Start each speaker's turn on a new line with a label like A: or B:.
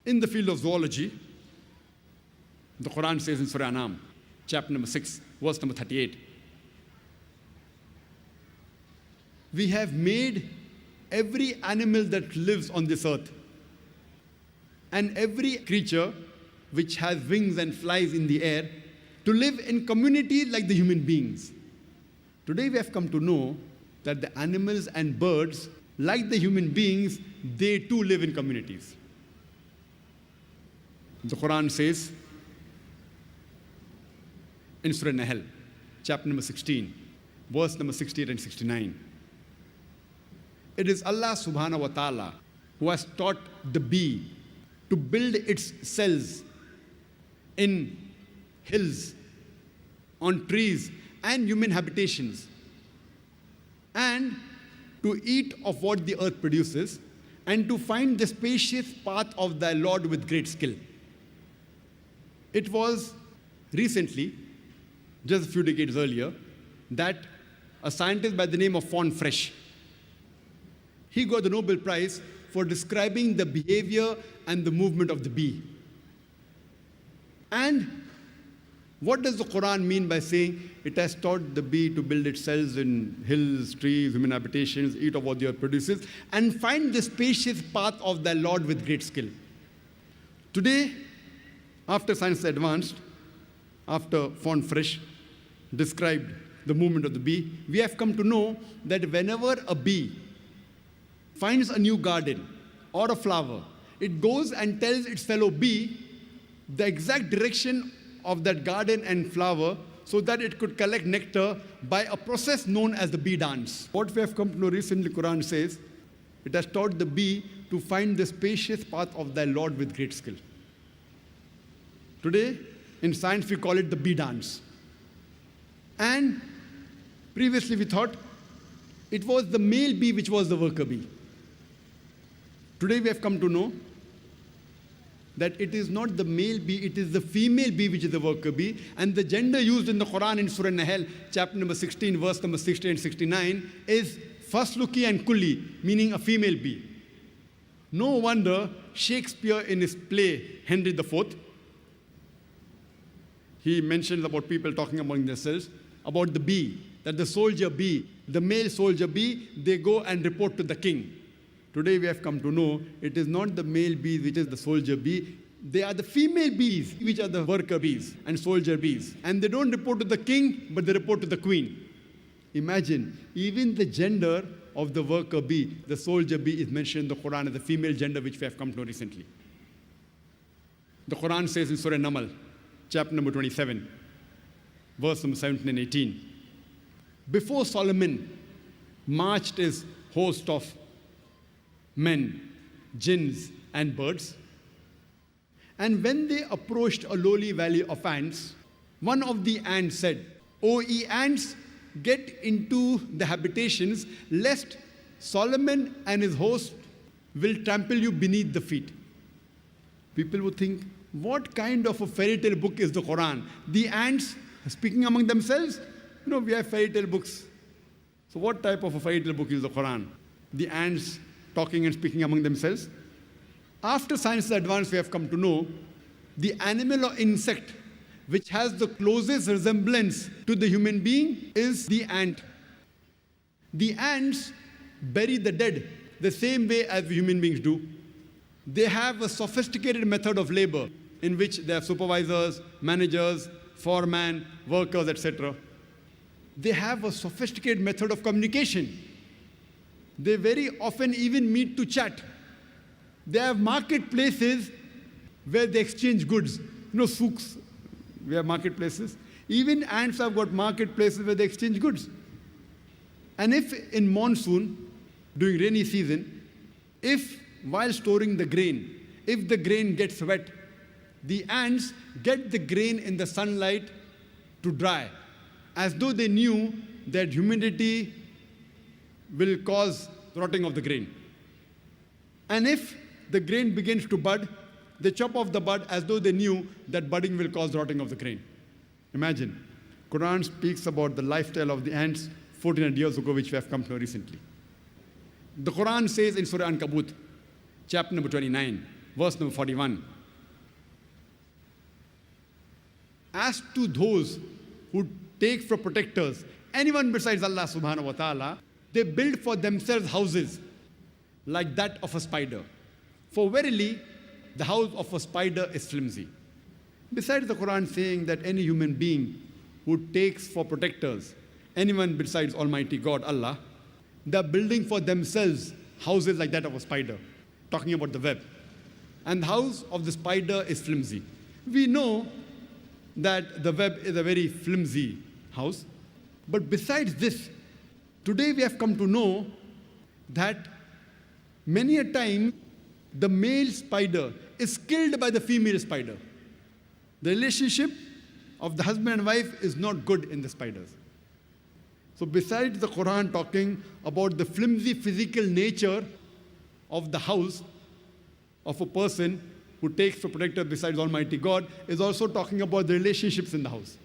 A: In the field of zoology, the Quran says in Surah Anam, chapter number 6, verse number 38, we have made every animal that lives on this earth and every creature which has wings and flies in the air to live in community like the human beings. Today we have come to know that the animals and birds, like the human beings, they too live in communities. The Quran says in Surah Nahl, chapter number 16, verse number 68 and 69, it is Allah subhanahu wa ta'ala who has taught the bee to build its cells in hills, on trees, and human habitations, and to eat of what the earth produces, and to find the spacious path of thy Lord with great skill. It was recently, just a few decades earlier, that a scientist by the name of Von Frisch, he got the Nobel Prize for describing the behavior and the movement of the bee. And what does the Quran mean by saying it has taught the bee to build its cells in hills, trees, human habitations, eat of what the earth produces, and find the spacious path of thy Lord with great skill? Today, after science advanced, after Von Frisch described the movement of the bee, we have come to know that whenever a bee finds a new garden or a flower, it goes and tells its fellow bee the exact direction of that garden and flower so that it could collect nectar by a process known as the bee dance. What we have come to know recently, Quran says, it has taught the bee to find the spacious path of thy Lord with great skill. Today, in science, we call it the bee dance. And previously we thought it was the male bee which was the worker bee. Today we have come to know that it is not the male bee, it is the female bee which is the worker bee. And the gender used in the Quran in Surah Nahl, chapter number 16, verse number 60 and 69, is fasluki and kulli, meaning a female bee. No wonder Shakespeare in his play, Henry IV, he mentions about people talking among themselves, about the bee, that the soldier bee, the male soldier bee, they go and report to the king. Today we have come to know it is not the male bee which is the soldier bee, they are the female bees which are the worker bees and soldier bees. And they don't report to the king, but they report to the queen. Imagine, even the gender of the worker bee, the soldier bee, is mentioned in the Quran as the female gender which we have come to know recently. The Quran says in Surah Namal, chapter number 27, verse number 17 and 18, before Solomon marched his host of men, jinns, and birds, and when they approached a lowly valley of ants, one of the ants said, O ye ants, get into the habitations, lest Solomon and his host will trample you beneath the feet. People would think, what kind of a fairy tale book is the Quran? The ants speaking among themselves? We have fairy tale books. So what type of a fairy tale book is the Quran? The ants talking and speaking among themselves? After science is advanced, we have come to know the animal or insect which has the closest resemblance to the human being is the ant. The ants bury the dead the same way as human beings do. They have a sophisticated method of labor in which they have supervisors, managers, foremen, workers, etc. They have a sophisticated method of communication. They very often even meet to chat. They have marketplaces where they exchange goods. Souks, we have marketplaces. Even ants have got marketplaces where they exchange goods. And if in monsoon, during rainy season, if while storing the grain, if the grain gets wet, the ants get the grain in the sunlight to dry, as though they knew that humidity will cause rotting of the grain. And if the grain begins to bud, they chop off the bud as though they knew that budding will cause rotting of the grain. Imagine, Quran speaks about the lifestyle of the ants 1400 years ago, which we have come to know recently. The Quran says in Surah Ankabut, chapter number 29, verse number 41. As to those who take for protectors anyone besides Allah subhanahu wa ta'ala, they build for themselves houses like that of a spider. For verily, the house of a spider is flimsy. Besides the Quran saying that any human being who takes for protectors anyone besides Almighty God, Allah, they're building for themselves houses like that of a spider, talking about the web. And the house of the spider is flimsy. We know that the web is a very flimsy house. But besides this, today we have come to know that many a time the male spider is killed by the female spider. The relationship of the husband and wife is not good in the spiders. So besides the Quran talking about the flimsy physical nature of the house of a person who takes for protector besides Almighty God, is also talking about the relationships in the house.